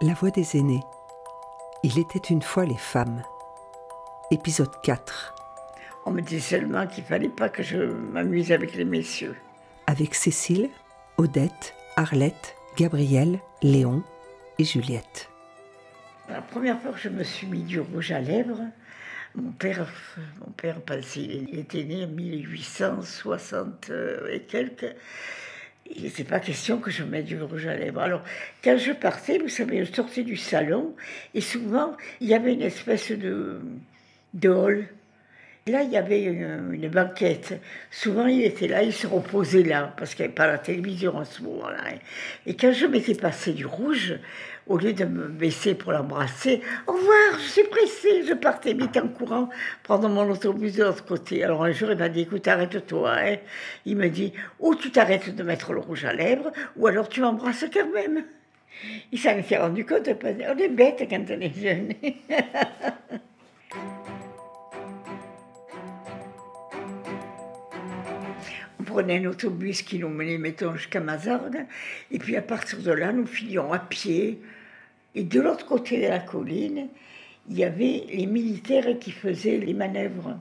La voix des aînés. Il était une fois les femmes. Épisode 4. On me dit seulement qu'il ne fallait pas que je m'amuse avec les messieurs. Avec Cécile, Odette, Arlette, Gabrielle, Léon et Juliette. La première fois que je me suis mis du rouge à lèvres, mon père il était né en 1860 et quelques. Il n'était pas question que je mette du rouge à lèvres. Alors, quand je partais, vous savez, je sortais du salon et souvent, il y avait une espèce de hall. Là, il y avait une banquette. Souvent, il était là, il se reposait là, parce qu'il n'y avait pas la télévision à ce moment-là. Et quand je m'étais passé du rouge, au lieu de me baisser pour l'embrasser, « Au revoir, je suis pressée !» Je partais vite en courant, prendre mon autobus de l'autre côté. Alors un jour, il m'a dit, « Écoute, arrête-toi. Hein. » Il me dit, « Ou tu t'arrêtes de mettre le rouge à lèvres, ou alors tu m'embrasses quand même. » Il s'en était rendu compte, on est bête quand on est jeune. On prenait un autobus qui nous menait, mettons, jusqu'à Mazargues, et puis à partir de là, nous filions à pied. Et de l'autre côté de la colline, il y avait les militaires qui faisaient les manœuvres.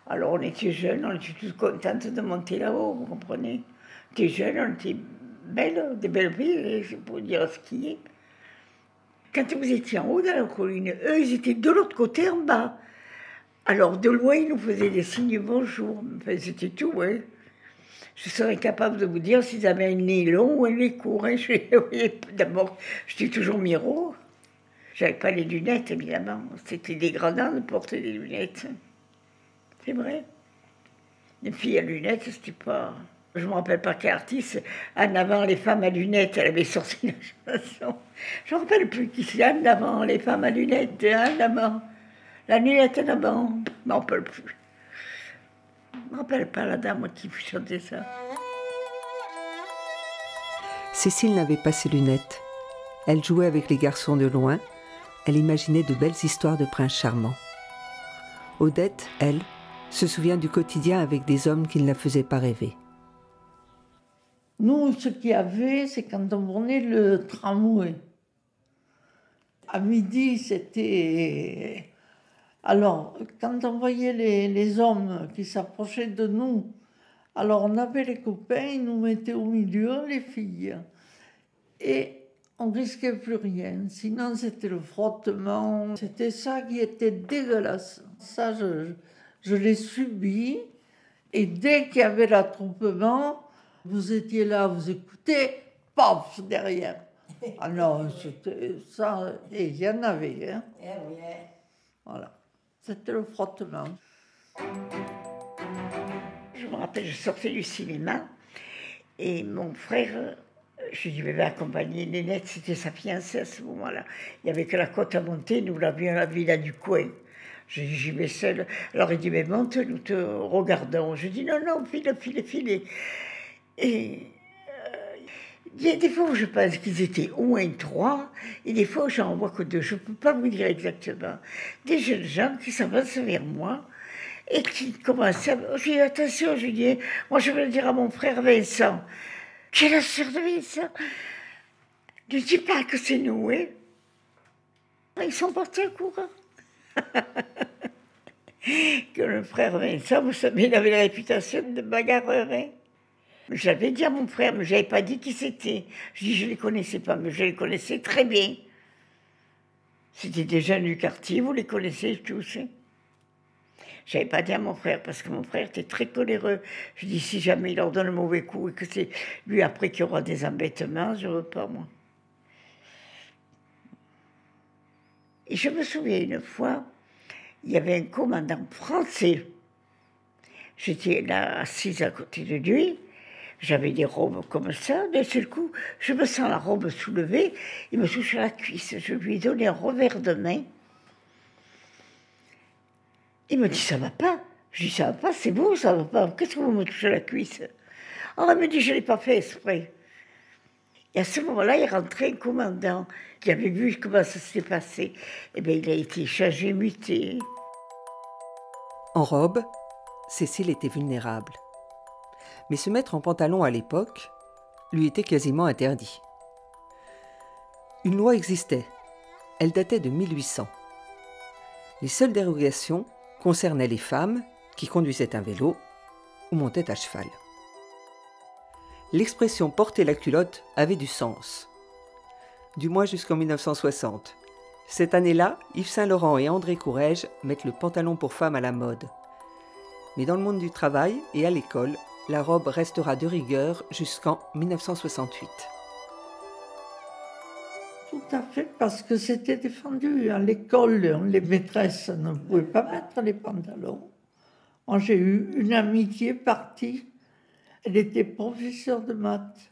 Alors on était jeunes, on était tous contentes de monter là-haut, vous comprenez. On était jeunes, on était belles, des belles villes, pour dire ce qui est. Quand vous étiez en haut dans la colline, eux, ils étaient de l'autre côté, en bas. Alors de loin, ils nous faisaient des signes bonjour. Enfin, c'était tout, ouais. Je serais capable de vous dire s'ils avaient un nez long ou un nez court. Hein. D'abord, j'étais toujours miro. J'avais pas les lunettes, évidemment. C'était dégradant de porter des lunettes. C'est vrai. Les filles à lunettes, c'était pas... Je me rappelle pas quel artiste, en avant les femmes à lunettes, elle avait sorti la chanson. Je me rappelle plus qui c'est, en avant les femmes à lunettes, en avant. La lunette en avant, je m'en rappelle plus. Je ne me rappelle pas la dame qui chantait ça. Cécile n'avait pas ses lunettes. Elle jouait avec les garçons de loin. Elle imaginait de belles histoires de princes charmants. Odette, elle, se souvient du quotidien avec des hommes qui ne la faisaient pas rêver. Nous, ce qu'il y avait, c'est quand on prenait le tramway. À midi, c'était... Alors, quand on voyait les hommes qui s'approchaient de nous, alors on avait les copains, ils nous mettaient au milieu, les filles. Et on risquait plus rien. Sinon, c'était le frottement. C'était ça qui était dégueulasse. Ça, je l'ai subi. Et dès qu'il y avait l'attroupement, vous étiez là, vous écoutez, paf, derrière. Ah non, c'était ça. Et il y en avait, hein. Voilà. C'était le frottement. Je me rappelle, je sortais du cinéma et mon frère, je lui vais accompagner Nénette, c'était sa fiancée à ce moment-là. Il n'y avait que la côte à monter, nous l'avions à la villa du coin. Je dis, j'y vais seule. Alors il dit, mais monte, nous te regardons. Je dis, non, file. Et il y a des fois où je pense qu'ils étaient au moins 3, et des fois où j'en vois que 2. Je ne peux pas vous dire exactement. Des jeunes gens qui s'avancent vers moi et qui commencent à... Je dis, attention, je dis, moi je vais le dire à mon frère Vincent. Qui est la sœur de Vincent. Ne dis pas que c'est nous, hein. Ils sont partis en courant. Que le frère Vincent, vous savez, il avait la réputation de bagarreur, hein. J'avais dit à mon frère, mais je n'avais pas dit qui c'était. Je dis, je ne les connaissais pas, mais je les connaissais très bien. C'était des jeunes du quartier, vous les connaissez tous. Hein. Je n'avais pas dit à mon frère, parce que mon frère était très coléreux. Je dis, si jamais il leur donne un mauvais coup et que c'est lui après qui aura des embêtements, je ne veux pas, moi. Et je me souviens une fois, il y avait un commandant français. J'étais là assise à côté de lui. J'avais des robes comme ça, d'un seul coup, je me sens la robe soulevée, il me touche à la cuisse. Je lui ai donné un revers de main. Il me dit, ça va pas. Je dis, ça va pas, c'est beau, ça va pas. Qu'est-ce que vous me touchez à la cuisse? Alors il me dit, je ne l'ai pas fait exprès. Et à ce moment-là, il rentrait un commandant qui avait vu comment ça s'était passé. Eh bien, il a été changé, muté. En robe, Cécile était vulnérable. Mais se mettre en pantalon à l'époque lui était quasiment interdit. Une loi existait. Elle datait de 1800. Les seules dérogations concernaient les femmes qui conduisaient un vélo ou montaient à cheval. L'expression « porter la culotte » avait du sens. Du moins jusqu'en 1960. Cette année-là, Yves Saint-Laurent et André Courrèges mettent le pantalon pour femme à la mode. Mais dans le monde du travail et à l'école, la robe restera de rigueur jusqu'en 1968. Tout à fait, parce que c'était défendu. À l'école, les maîtresses ne pouvaient pas mettre les pantalons. Moi, j'ai eu une amie qui est partie. Elle était professeure de maths.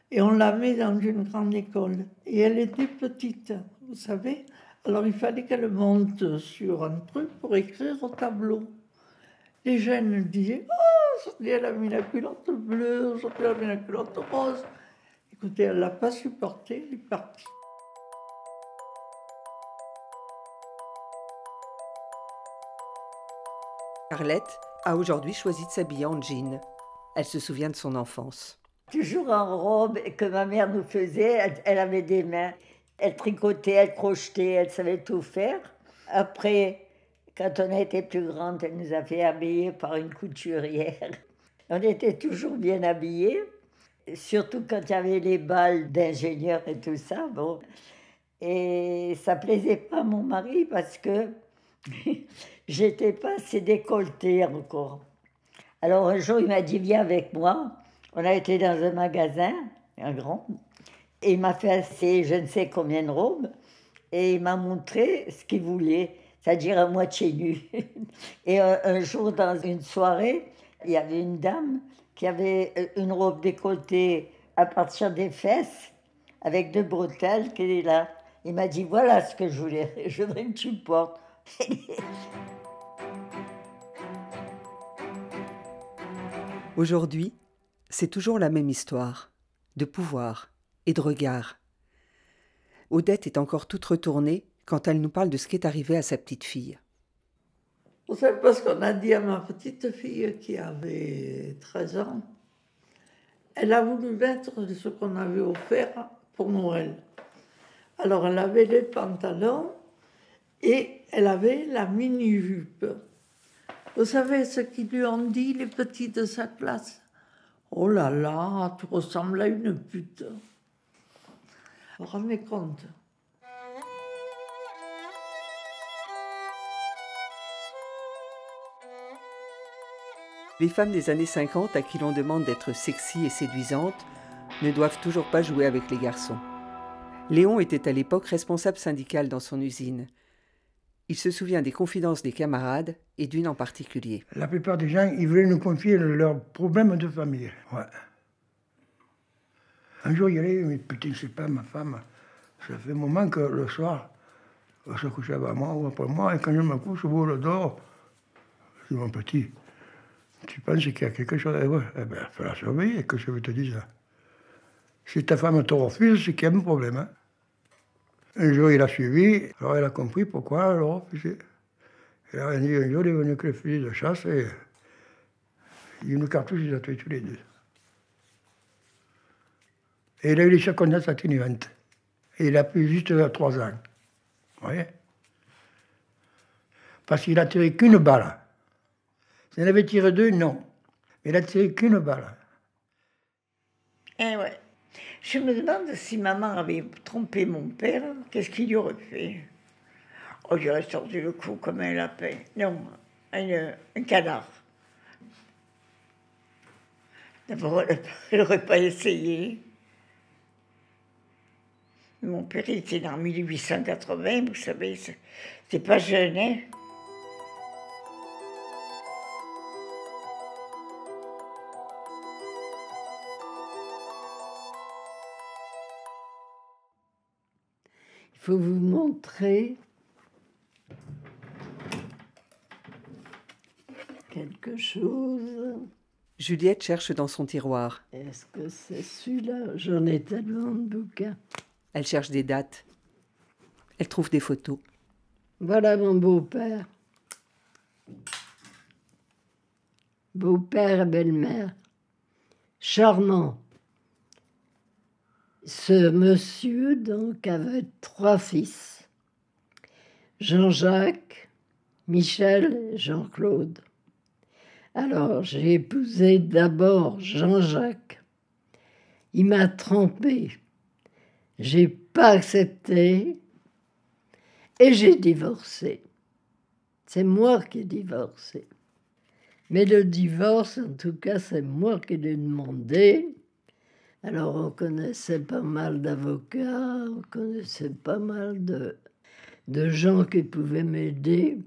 Et on la met dans une grande école. Et elle était petite, vous savez. Alors, il fallait qu'elle monte sur un truc pour écrire au tableau. Les jeunes disaient « Oh, aujourd'hui, elle a mis la culotte bleue, aujourd'hui, elle a mis la culotte rose. » Écoutez, elle ne l'a pas supporté, elle est partie. Arlette a aujourd'hui choisi de s'habiller en jean. Elle se souvient de son enfance. Toujours en robe que ma mère nous faisait, elle avait des mains. Elle tricotait, elle crochetait, elle savait tout faire. Après, quand on a été plus grande, elle nous a fait habiller par une couturière. On était toujours bien habillés, surtout quand il y avait les balles d'ingénieurs et tout ça. Bon. Et ça plaisait pas à mon mari parce que j'étais pas assez décolletée encore. Alors un jour, il m'a dit, viens avec moi. On a été dans un magasin, un grand, et il m'a fait assez je ne sais combien de robes, et il m'a montré ce qu'il voulait, c'est-à-dire à moitié nu. Et un jour, dans une soirée, il y avait une dame qui avait une robe décolletée à partir des fesses, avec 2 bretelles, qui est là. Il m'a dit, voilà ce que je voulais, je voudrais que tu portes. Aujourd'hui, c'est toujours la même histoire, de pouvoir et de regard. Odette est encore toute retournée quand elle nous parle de ce qui est arrivé à sa petite fille. Vous savez, parce qu'on a dit à ma petite fille qui avait 13 ans, elle a voulu mettre ce qu'on avait offert pour Noël. Alors elle avait les pantalons et elle avait la mini-jupe. Vous savez ce qu'ils lui ont dit, les petits de sa classe? Oh là là, tu ressembles à une pute. Vous vous rendez compte? Les femmes des années 50 à qui l'on demande d'être sexy et séduisantes ne doivent toujours pas jouer avec les garçons. Léon était à l'époque responsable syndical dans son usine. Il se souvient des confidences des camarades et d'une en particulier. La plupart des gens, ils voulaient nous confier leurs problèmes de famille. Ouais. Un jour, il y allait, mais putain, c'est pas ma femme. Ça fait un moment que le soir, elle se couchait avant moi ou après moi, et quand je me couche, je vois le dehors. Je dis, mon petit, tu penses qu'il y a quelque chose à voir? Eh bien, il faut la surveiller, que je veux te dire ça. Si ta femme te refuse, c'est qu'il y a un problème. Hein. Un jour, il a suivi, alors elle a compris pourquoi elle a refusé. Et là, un jour, il est venu avec le fusil de chasse et une cartouche, il a tué tous les deux. Et il a eu les circonstances atténuantes. Et il a pu juste 3 ans. Vous voyez? Parce qu'il a tiré qu'une balle. S'il en avait tiré 2, non. Mais il a tiré qu'une balle. Eh ouais. Je me demande si maman avait trompé mon père, qu'est-ce qu'il y aurait fait? Oh, il aurait sorti le cou comme un lapin. Non, un canard. D'abord, elle n'aurait pas essayé. Mon père était né en 1880, vous savez, c'est pas jeune, hein? Il faut vous montrer quelque chose. Juliette cherche dans son tiroir. Est-ce que c'est celui-là? J'en ai tellement de bouquins. Elle cherche des dates. Elle trouve des photos. Voilà mon beau-père. Beau-père et belle-mère. Charmant. Ce monsieur, donc, avait 3 fils, Jean-Jacques, Michel et Jean-Claude. Alors, j'ai épousé d'abord Jean-Jacques. Il m'a trompée. J'ai pas accepté et j'ai divorcé. C'est moi qui ai divorcé. Mais le divorce, en tout cas, c'est moi qui l'ai demandé. Alors, on connaissait pas mal d'avocats, on connaissait pas mal de gens qui pouvaient m'aider.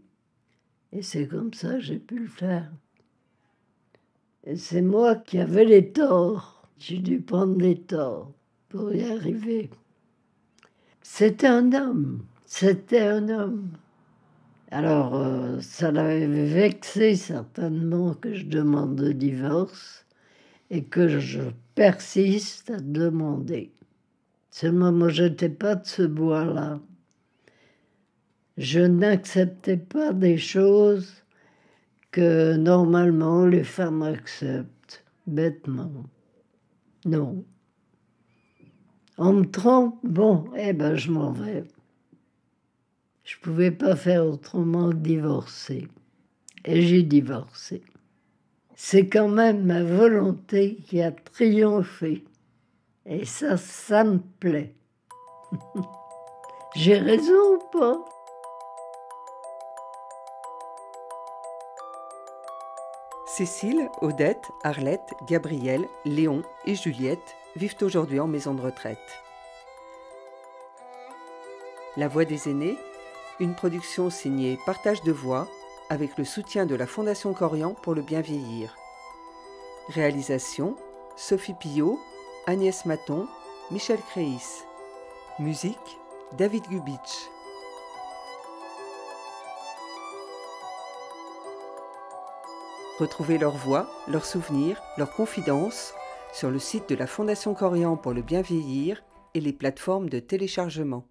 Et c'est comme ça que j'ai pu le faire. Et c'est moi qui avais les torts. J'ai dû prendre les torts pour y arriver. C'était un homme. C'était un homme. Alors, ça l'avait vexé certainement que je demande le divorce et que je persiste à demander. Seulement, moi, je n'étais pas de ce bois-là. Je n'acceptais pas des choses que normalement les femmes acceptent, bêtement. Non. On me trompe, bon, eh ben je m'en vais. Je ne pouvais pas faire autrement que divorcer. Et j'ai divorcé. C'est quand même ma volonté qui a triomphé. Et ça me plaît. J'ai raison ou pas? Cécile, Odette, Arlette, Gabrielle, Léon et Juliette vivent aujourd'hui en maison de retraite. La Voix des aînés, une production signée Partage de voix avec le soutien de la Fondation Corian pour le bien vieillir. Réalisation, Sophie Pillot, Agnès Maton, Michel Créis. Musique, David Gubitsch. Retrouvez leurs voix, leurs souvenirs, leurs confidences sur le site de la Fondation Corian pour le bien vieillir et les plateformes de téléchargement.